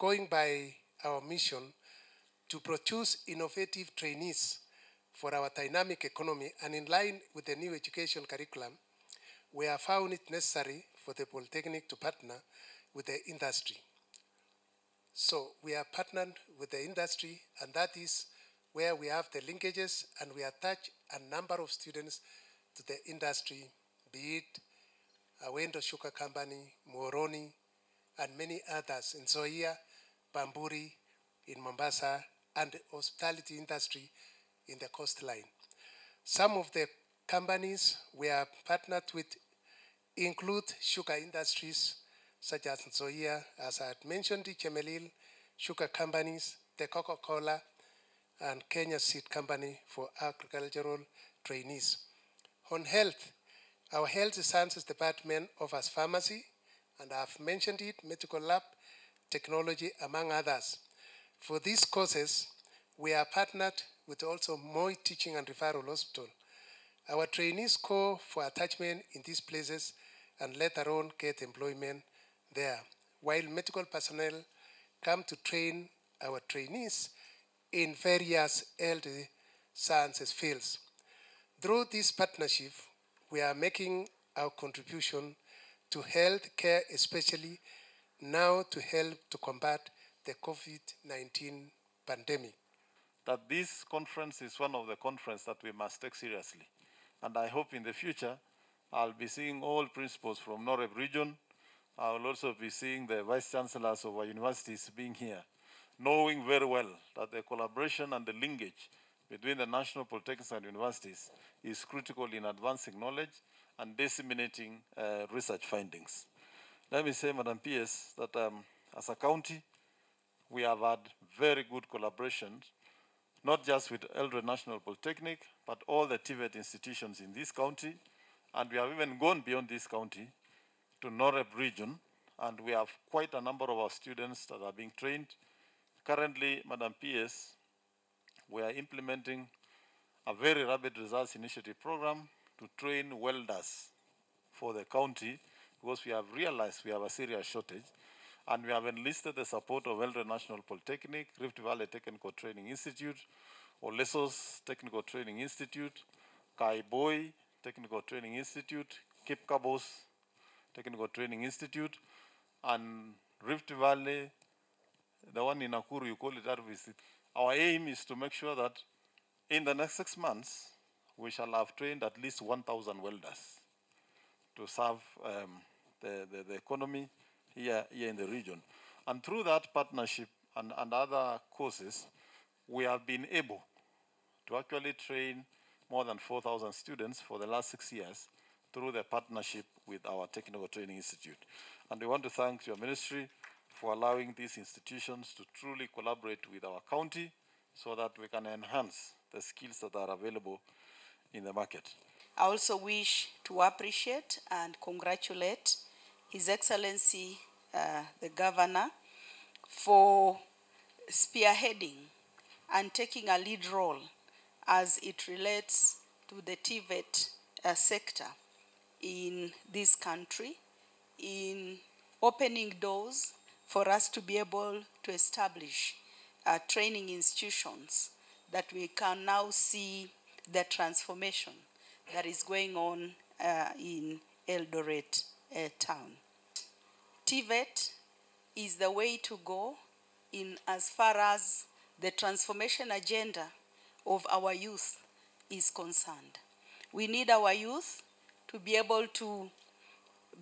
going by our mission to produce innovative trainees for our dynamic economy, and in line with the new education curriculum, we have found it necessary for the Polytechnic to partner with the industry. So we are partnered with the industry, and that is where we have the linkages, and we attach a number of students to the industry, be it Awendo Sugar Company, Moroni, and many others in Zoia, Bamburi, in Mombasa, and the hospitality industry in the coastline. Some of the companies we are partnered with include sugar industries such as Zoia, as I had mentioned, the Chemelil sugar companies, the Coca-Cola, and Kenya Seed Company for agricultural trainees. On health, our Health Sciences Department offers pharmacy, and I've mentioned it, medical lab, technology, among others. For these courses, we are partnered with also Moi Teaching and Referral Hospital. Our trainees go for attachment in these places and later on get employment there, while medical personnel come to train our trainees in various health sciences fields. Through this partnership, we are making our contribution to health care, especially now to help to combat the COVID-19 pandemic. That this conference is one of the conferences that we must take seriously. And I hope in the future, I'll be seeing all principals from Noreb region. I will also be seeing the vice chancellors of our universities being here, knowing very well that the collaboration and the linkage between the national polytechnics and universities is critical in advancing knowledge and disseminating research findings. Let me say, Madam PS, that as a county, we have had very good collaborations, not just with Eldred National Polytechnic, but all the Tvet institutions in this county, and we have even gone beyond this county to Noreb region, and we have quite a number of our students that are being trained. Currently, Madam PS, we are implementing a very rapid results initiative program to train welders for the county, because we have realized we have a serious shortage, and we have enlisted the support of Eldred National Polytechnic, Rift Valley Technical Training Institute, Olesos Technical Training Institute, Kaiboi Technical Training Institute, Cape Cabos Technical Training Institute, and Rift Valley, the one in Nakuru, you call it RVC. Our aim is to make sure that in the next 6 months, we shall have trained at least 1,000 welders to serve the economy here in the region. And through that partnership and other courses, we have been able to actually train more than 4,000 students for the last 6 years through the partnership with our Technical Training Institute. And we want to thank your ministry for allowing these institutions to truly collaborate with our county so that we can enhance the skills that are available in the market. I also wish to appreciate and congratulate His Excellency, the Governor, for spearheading and taking a lead role as it relates to the Tvet sector in this country, in opening doors for us to be able to establish training institutions that we can now see the transformation that is going on in Eldoret town. Tvet is the way to go in as far as the transformation agenda of our youth is concerned. We need our youth to be able to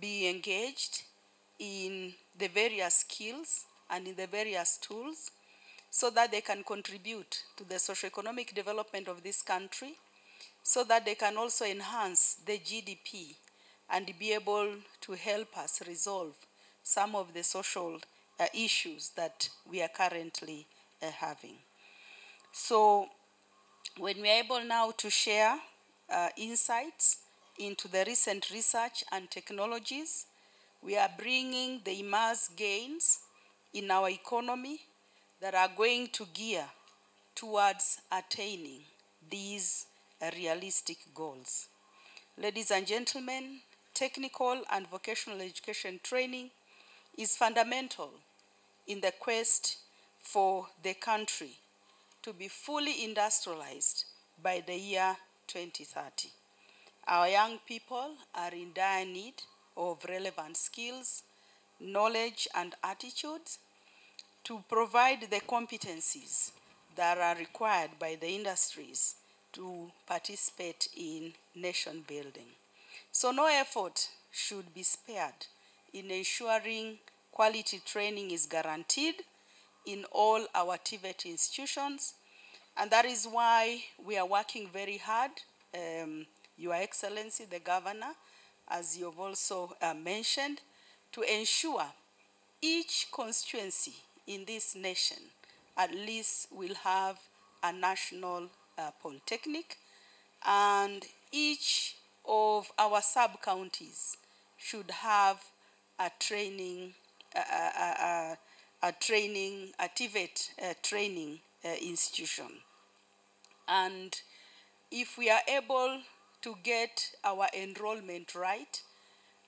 be engaged in the various skills and in the various tools so that they can contribute to the socio-economic development of this country, so that they can also enhance the GDP and be able to help us resolve some of the social issues that we are currently having. So when we are able now to share insights into the recent research and technologies, we are bringing the immense gains in our economy that are going to gear towards attaining these realistic goals. Ladies and gentlemen, technical and vocational education training is fundamental in the quest for the country to be fully industrialized by the year 2030. Our young people are in dire need of relevant skills, knowledge, and attitudes to provide the competencies that are required by the industries to participate in nation building. So no effort should be spared in ensuring quality training is guaranteed in all our Tvet institutions, and that is why we are working very hard, Your Excellency, the Governor, as you've also mentioned, to ensure each constituency in this nation at least will have a national polytechnic, and each of our sub-counties should have a training, a Tvet training institution. And if we are able to get our enrollment right,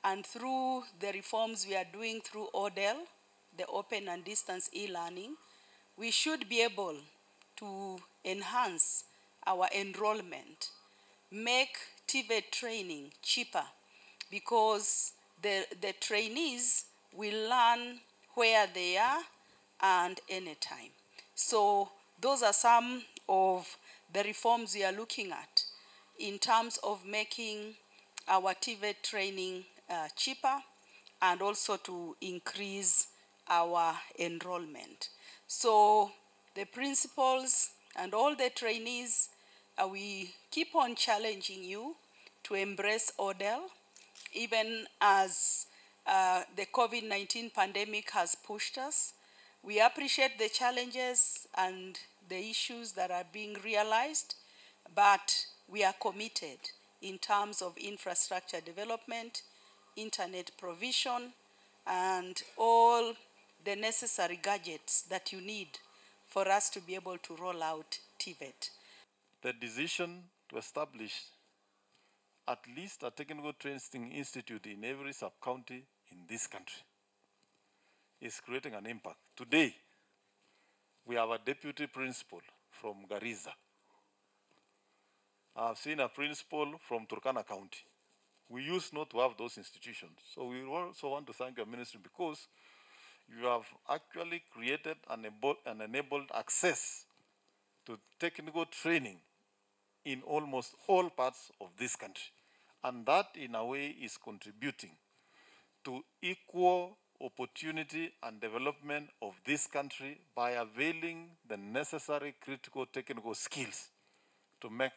and through the reforms we are doing through ODEL, the open and distance e-learning, we should be able to enhance our enrollment, make Tvet training cheaper, because the trainees will learn where they are and anytime. So those are some of the reforms we are looking at in terms of making our Tvet training cheaper, and also to increase our enrollment. So the principals and all the trainees, we keep on challenging you to embrace ODEL, even as the COVID-19 pandemic has pushed us. We appreciate the challenges and the issues that are being realized, but we are committed in terms of infrastructure development, internet provision, and all the necessary gadgets that you need for us to be able to roll out Tvet. The decision to establish at least a technical training institute in every sub-county in this country is creating an impact. Today, we have a deputy principal from Garissa. I've seen a principal from Turkana County. We used not to have those institutions. So we also want to thank your ministry, because you have actually created and enabled access to technical training in almost all parts of this country. And that, in a way, is contributing to equal opportunity and development of this country by availing the necessary critical technical skills to make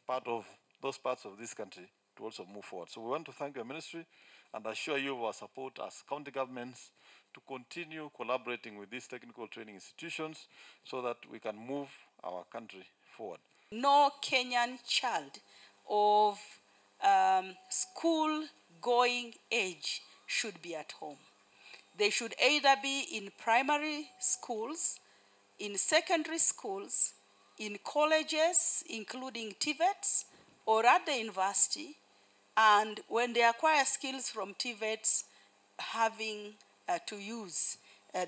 part of those parts of this country to also move forward. So we want to thank your ministry and assure you of our support as county governments to continue collaborating with these technical training institutions so that we can move our country forward. No Kenyan child of school-going age should be at home. They should either be in primary schools, in secondary schools, in colleges, including Tvets, or at the university, and when they acquire skills from Tvets, having to use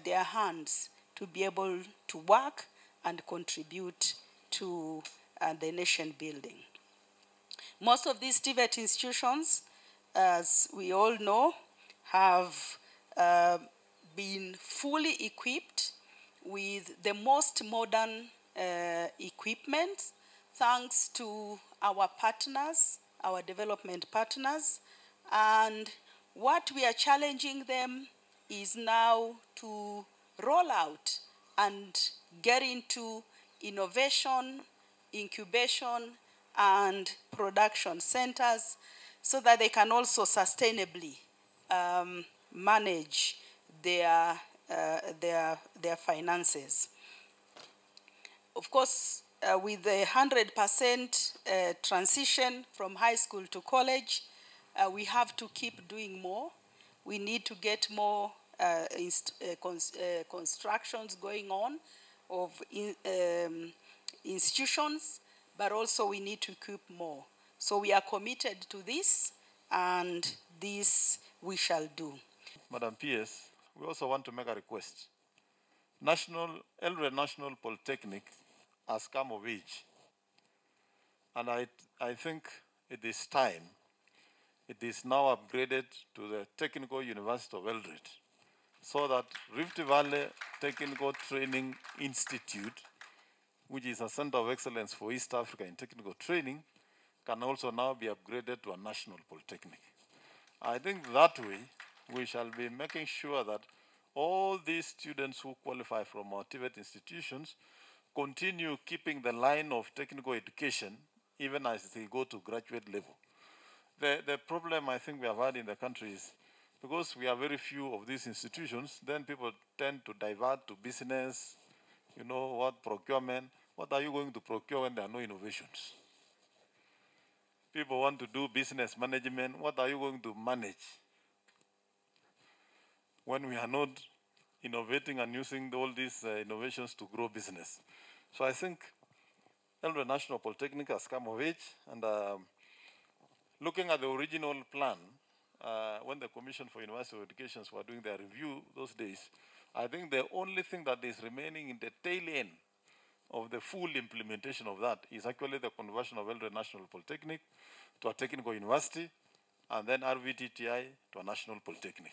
their hands to be able to work and contribute to the nation building. Most of these Tvet institutions, as we all know, have been fully equipped with the most modern equipment, thanks to our partners, our development partners. And what we are challenging them is now to roll out and get into innovation, incubation, and production centers so that they can also sustainably manage their finances. Of course, with the 100% transition from high school to college, we have to keep doing more. We need to get more constructions going on of institutions, but also we need to equip more. So we are committed to this, and this we shall do. Madam PS, we also want to make a request. Eldoret National Polytechnic has come of age. And I think it is time. It is now upgraded to the Technical University of Eldoret, so that Rift Valley Technical Training Institute, which is a center of excellence for East Africa in technical training, can also now be upgraded to a national polytechnic. I think that way we shall be making sure that all these students who qualify from our Tvet institutions continue keeping the line of technical education even as they go to graduate level. The problem I think we have had in the country is because we have very few of these institutions, then people tend to divert to business, you know, what procurement. What are you going to procure when there are no innovations? People want to do business management. What are you going to manage when we are not innovating and using all these innovations to grow business? So I think Eldoret National Polytechnic has come of age, and looking at the original plan, when the Commission for University Education were doing their review those days, I think the only thing that is remaining in the tail end of the full implementation of that is actually the conversion of Eldoret National Polytechnic to a technical university, and then RVTTI to a national polytechnic.